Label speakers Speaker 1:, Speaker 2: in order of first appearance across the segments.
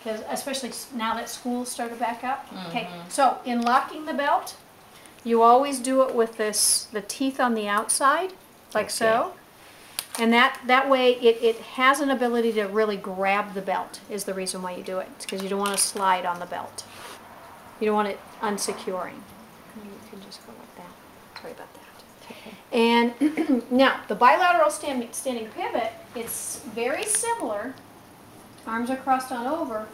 Speaker 1: because especially now that school's started back up. Okay, so in locking the belt, you always do it with the teeth on the outside, like so. And that way it has an ability to really grab the belt is the reason why you do it. It's because you don't want to slide on the belt. You don't want it unsecuring. You can just go like that. Sorry about that. And now, the bilateral standing pivot, it's very similar. Arms are crossed on over.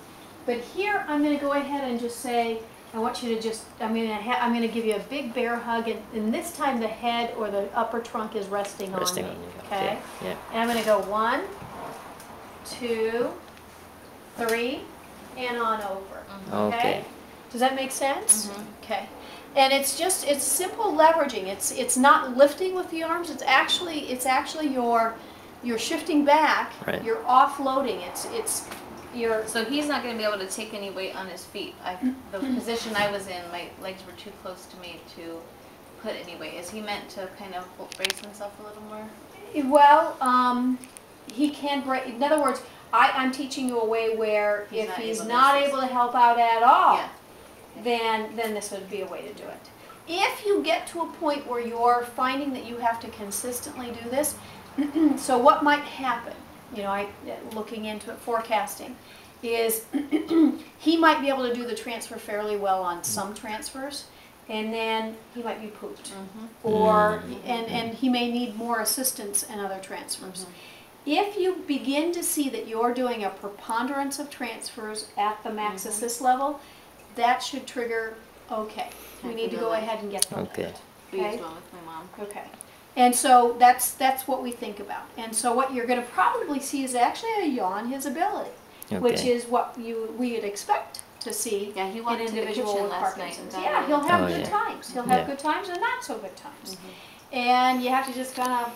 Speaker 1: But here, I'm going to go ahead and just say, I want you to just, I'm going to give you a big bear hug, and this time the head or the upper trunk is resting on me. Okay?
Speaker 2: Yeah.
Speaker 1: And I'm going to go 1, 2, 3, and on over. Okay? Does that make sense? Okay. And it's simple leveraging. It's not lifting with the arms. It's actually you're shifting back.
Speaker 2: Right.
Speaker 1: You're offloading.
Speaker 3: So he's not going to be able to take any weight on his feet. The position I was in, my legs were too close to me to put any weight. Is he meant to kind of brace himself a little more?
Speaker 1: Well, he can brace. In other words, I'm teaching you a way where if he's not able to help out at all, then this would be a way to do it. If you get to a point where you're finding that you have to consistently do this, so what might happen, looking into it, forecasting, is he might be able to do the transfer fairly well on some transfers, and then he might be pooped, or and he may need more assistance in other transfers. If you begin to see that you're doing a preponderance of transfers at the max assist level, that should trigger, we need to go ahead and get them.
Speaker 3: We used one with my mom.
Speaker 1: Okay. And so that's what we think about. And so what you're going to probably see is actually a yaw in his ability, which is what we would expect to see
Speaker 3: he
Speaker 1: in
Speaker 3: went
Speaker 1: an
Speaker 3: to the
Speaker 1: individual
Speaker 3: kitchen
Speaker 1: with
Speaker 3: last
Speaker 1: Parkinson's.
Speaker 3: night.
Speaker 1: Yeah, he'll have good times. He'll have good times and not so good times. And you have to just kind of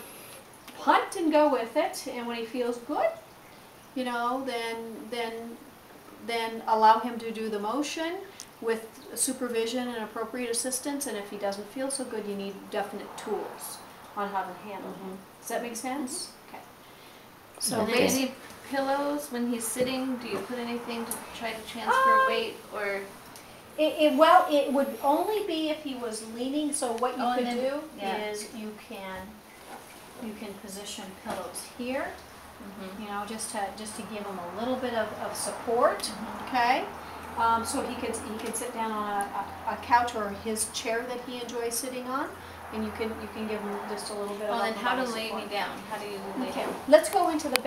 Speaker 1: punt and go with it. And when he feels good, then allow him to do the motion with supervision and appropriate assistance. And if he doesn't feel so good, you need definite tools on how to handle him. Does that make sense? Okay.
Speaker 3: So raising pillows when he's sitting, do you put anything to try to transfer weight, or?
Speaker 1: Well, it would only be if he was leaning. So what you could do is you can position pillows here, just to give him a little bit of support. Okay. So he can sit down on a couch or his chair that he enjoys sitting on, and you can give him just a little bit of.
Speaker 3: Well, then how to lay me down? How do you lay down?
Speaker 1: Let's go into the bed.